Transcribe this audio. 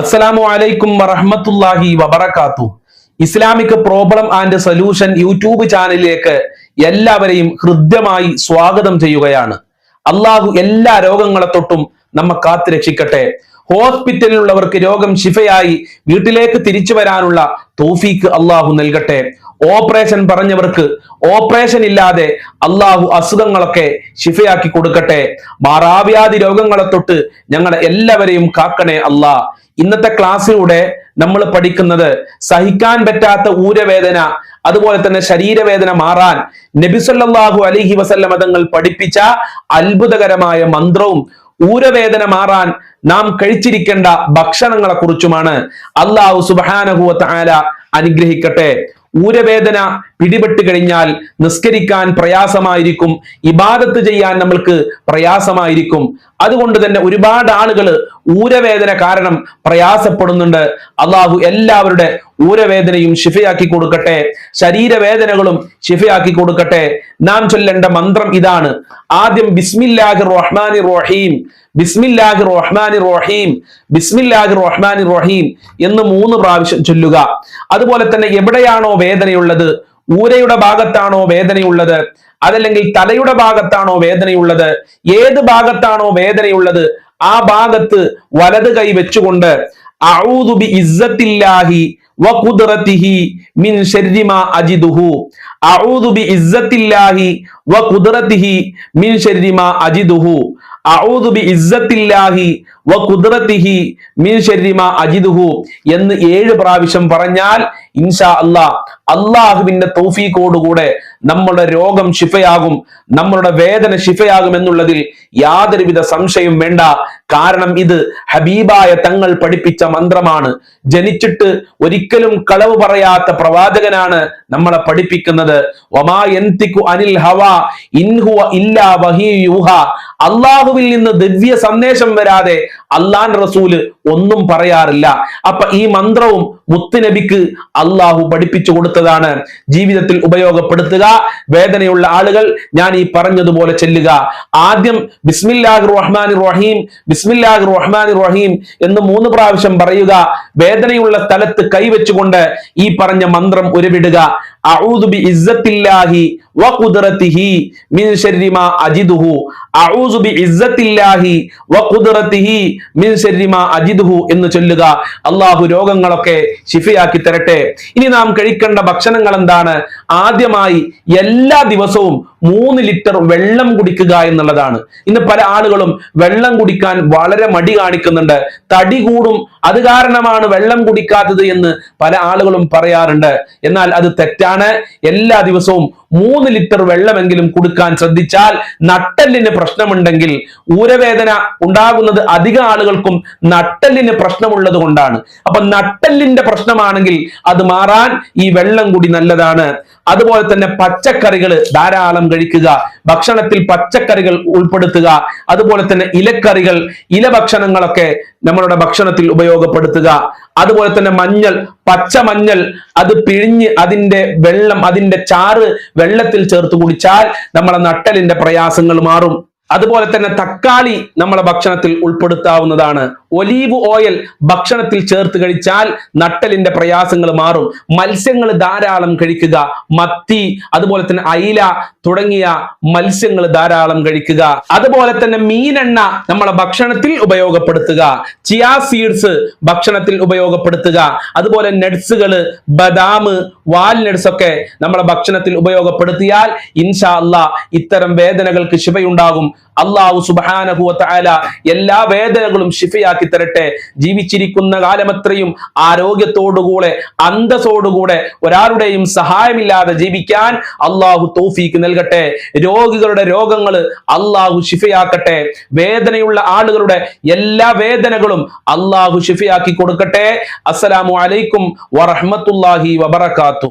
അസ്സലാമു അലൈക്കും വറഹ്മത്തുള്ളാഹി വബറകാതുഹു. Islamic problem and solution YouTube ചാനലിലേക്ക് എല്ലാവരെയും ഹൃദ്യമായി സ്വാഗതം ചെയ്യുകയാണ്. അള്ളാഹു എല്ലാ രോഗങ്ങളെ തൊട്ടും നമ്മെ കാത്തു രക്ഷിക്കട്ടെ. ഹോസ്പിറ്റലിലുള്ളവർക്ക് രോഗം ശിഫയായി വീട്ടിലേക്ക് തിരിച്ചു വരാനുള്ള തൗഫീക്ക് അള്ളാഹു നൽകട്ടെ. ഓപ്പറേഷൻ പറഞ്ഞവർക്ക് ഓപ്പറേഷൻ ഇല്ലാതെ അള്ളാഹു അസുഖങ്ങളൊക്കെ ശിഫയാക്കി കൊടുക്കട്ടെ. മാറാവ്യാധി രോഗങ്ങളെ തൊട്ട് ഞങ്ങളെ എല്ലാവരെയും കാക്കണേ അല്ലാ. ഇന്നത്തെ ക്ലാസ്സിലൂടെ നമ്മൾ പഠിക്കുന്നത് സഹിക്കാൻ പറ്റാത്ത ഊരവേദന, അതുപോലെ തന്നെ ശരീരവേദന മാറാൻ നബി സല്ലല്ലാഹു അലൈഹി വസല്ലം തങ്ങൾ പഠിപ്പിച്ച അത്ഭുതകരമായ മന്ത്രവും ഊരവേദന മാറാൻ നാം കഴിച്ചിരിക്കേണ്ട ഭക്ഷണങ്ങളെ കുറിച്ചുമാണ്. അല്ലാഹു സുബ്ഹാനഹു വ തആല അനുഗ്രഹിക്കട്ടെ. ഊരവേദന പിടിപെട്ട് കഴിഞ്ഞാൽ നിസ്കരിക്കാൻ പ്രയാസമായിരിക്കും, ഇബാദത്ത് ചെയ്യാൻ നമ്മൾക്ക് പ്രയാസമായിരിക്കും. അതുകൊണ്ട് തന്നെ ഒരുപാട് ആളുകൾ ഊരവേദന കാരണം പ്രയാസപ്പെടുന്നുണ്ട്. അള്ളാഹു എല്ലാവരുടെ ഊരവേദനയും ശിഫയാക്കി കൊടുക്കട്ടെ, ശരീരവേദനകളും ശിഫയാക്കി കൊടുക്കട്ടെ. നാം ചൊല്ലേണ്ട മന്ത്രം ഇതാണ്. ആദ്യം ബിസ്മില്ലാഹിർ റഹ്മാനിർ റഹീം, ബിസ്മില്ലാഹിർ റഹ്മാനിർ റഹീം, ബിസ്മില്ലാഹിർ റഹ്മാനിർ റഹീം എന്ന് 3 പ്രാവശ്യം ചൊല്ലുക. അതുപോലെ തന്നെ എവിടെയാണോ വേദനയുള്ളത്, ഊരയുടെ ഭാഗത്താണോ വേദനയുള്ളത്, അതല്ലെങ്കിൽ തലയുടെ ഭാഗത്താണോ വേദനയുള്ളത്, ഏത് ഭാഗത്താണോ വേദനയുള്ളത് ആ ഭാഗത്ത് വലത് കൈ വെച്ചുകൊണ്ട് അഊദു ബി ഇസ്സത്തില്ലാഹി വ ഖുദ്റതിഹി മിൻ ശർരി മാ അജിദുഹു, അഊദു ബി ഇസ്സത്തില്ലാഹി വ ഖുദ്റതിഹി മിൻ ശർരി മാ അജിദുഹു, അഊദു ബി ഇസ്സത്തില്ലാഹി വ ഖുദ്റതിഹി മിൻ ശർരി മാ അജിദുഹു എന്ന് 7 പ്രാവശ്യം പറഞ്ഞാൽ ഇൻഷാ അല്ലാഹ് അള്ളാഹുവിന്റെ തൗഫീഖോടുകൂടെ നമ്മുടെ രോഗം ശിഫയാകും, നമ്മളുടെ വേദന ശിഫയാകും എന്നുള്ളതിൽ യാതൊരുവിധ സംശയം വേണ്ട. കാരണം ഇത് ഹബീബായ തങ്ങൾ പഠിപ്പിച്ച മന്ത്രമാണ്. ജനിച്ചിട്ട് ഒരിക്കലും കളവ് പറയാത്ത പ്രവാചകനാണ് നമ്മളെ പഠിപ്പിക്കുന്നത്. വമാ യന്തിഖു അനിൽ ഹവാ ഇൻ ഹുവ ഇല്ലാ വഹീ യൂഹാ. അള്ളാഹുവിൽ നിന്ന് ദിവ്യ സന്ദേശം വരാതെ അള്ളാഹുവിന്റെ റസൂല് ഒന്നും പറയാറില്ല. അപ്പൊ ഈ മന്ത്രവും മുത്തുനബിക്ക് അള്ളാഹു പഠിപ്പിച്ചു കൊടുത്തതാണ്. ജീവിതത്തിൽ ഉപയോഗപ്പെടുത്തുക. വേദനയുള്ള ആളുകൾ ഞാൻ ഈ പറഞ്ഞതുപോലെ ചെല്ലുക. ആദ്യം ബിസ്മില്ലാഹിർ റഹ്മാനിർ റഹീം, ബിസ്മില്ലാഹിർ റഹ്മാനിർ റഹീം എന്ന് 3 പ്രാവശ്യം പറയുക. വേദനയുള്ള സ്ഥലത്ത് കൈവച്ചുകൊണ്ട് ഈ പറഞ്ഞ മന്ത്രം ഉരുവിടുക. അഊദു ബി ഇസ്സത്തില്ലാഹി വ ഖുദ്റതിഹി മിൻ ശർരി മാ അജിദുഹു, അഊദു ബി ഇസ്സത്തില്ലാഹി വ ഖുദ്റതിഹി മിൻ ശർരി മാ അജിദുഹു എന്ന് ചൊല്ലുക. അല്ലാഹു രോഗങ്ങളൊക്കെ ശിഫയാക്കി തരട്ടെ. ഇനി നാം കഴിക്കേണ്ട ഭക്ഷണങ്ങൾ എന്താണ്? ആദ്യമായി എല്ലാ ദിവസവും 3 ലിറ്റർ വെള്ളം കുടിക്കുക എന്നുള്ളതാണ്. ഇന്ന് പല ആളുകളും വെള്ളം കുടിക്കാൻ വളരെ മടി കാണിക്കുന്നുണ്ട്. തടി കൂടും, അത് കാരണമാണ് വെള്ളം കുടിക്കാത്തത് എന്ന് പല ആളുകളും പറയാറുണ്ട്. എന്നാൽ അത് തെറ്റാണ്. എല്ലാ ദിവസവും 3 ലിറ്റർ വെള്ളമെങ്കിലും കുടിക്കാൻ ശ്രദ്ധിച്ചാൽ, നട്ടെല്ലിന് പ്രശ്നമുണ്ടെങ്കിൽ, ഊരവേദന ഉണ്ടാകുന്നത് അധിക ആളുകൾക്കും നട്ടെല്ലിന് പ്രശ്നമുള്ളത് കൊണ്ടാണ്. അപ്പൊ നട്ടെല്ലിന്റെ പ്രശ്നമാണെങ്കിൽ അത് മാറാൻ ഈ വെള്ളം കൂടി നല്ലതാണ്. അതുപോലെ തന്നെ പച്ചക്കറികൾ ധാരാളം കഴിക്കുക, ഭക്ഷണത്തിൽ പച്ചക്കറികൾ ഉൾപ്പെടുത്തുക. അതുപോലെ തന്നെ ഇലക്കറികൾ, ഇലഭക്ഷണങ്ങളൊക്കെ നമ്മളുടെ ഭക്ഷണത്തിൽ ഉപയോഗപ്പെടുത്തുക. അതുപോലെ തന്നെ മഞ്ഞൾ, പച്ചമഞ്ഞൾ അത് പിഴിഞ്ഞ് അതിന്റെ വെള്ളം, അതിന്റെ ചാറ് വെള്ളത്തിൽ ചേർത്ത് കുടിച്ചാൽ നമ്മളെ നട്ടലിന്റെ പ്രയാസങ്ങൾ മാറും. അതുപോലെ തന്നെ തക്കാളി നമ്മളെ ഭക്ഷണത്തിൽ ഉൾപ്പെടുത്താവുന്നതാണ്. ഒലീവ് ഓയിൽ ഭക്ഷണത്തിൽ ചേർത്ത് കഴിച്ചാൽ നട്ടലിന്റെ പ്രയാസങ്ങൾ മാറും. മത്സ്യങ്ങൾ ധാരാളം കഴിക്കുക. മത്തി, അതുപോലെ തന്നെ അയില തുടങ്ങിയ മത്സ്യങ്ങൾ ധാരാളം കഴിക്കുക. അതുപോലെ തന്നെ മീനെണ്ണ നമ്മളെ ഭക്ഷണത്തിൽ ഉപയോഗപ്പെടുത്തുക. ചിയാ സീഡ്സ് ഭക്ഷണത്തിൽ ഉപയോഗപ്പെടുത്തുക. അതുപോലെ നട്സുകൾ, ബദാം, വാൽനട്സ് ഒക്കെ നമ്മളെ ഭക്ഷണത്തിൽ ഉപയോഗപ്പെടുത്തിയാൽ ഇൻഷാ അല്ലാഹ് ഇത്തരം വേദനകൾക്ക് ശിഫയുണ്ടാകും. അല്ലാഹു സുബ്ഹാനഹു വ തആല എല്ലാ വേദനകളും ശിഫയാക്കി തരട്ടെ. ജീവിച്ചിരിക്കുന്ന കാലമത്രയും ആരോഗ്യത്തോടുകൂടെ, അന്തസ്സോടുകൂടെ, ഒരാളുടെയും സഹായമില്ലാതെ ജീവിക്കാൻ അല്ലാഹു തൗഫീക്ക് നൽകട്ടെ. രോഗികളുടെ രോഗങ്ങൾ അല്ലാഹു ശിഫയാക്കട്ടെ. വേദനയുള്ള ആളുകളുടെ എല്ലാ വേദനകളും അല്ലാഹു ശിഫയാക്കി കൊടുക്കട്ടെ. അസ്സലാമു അലൈക്കും വറഹ്മത്തുള്ളാഹി വബറകാതുഹു.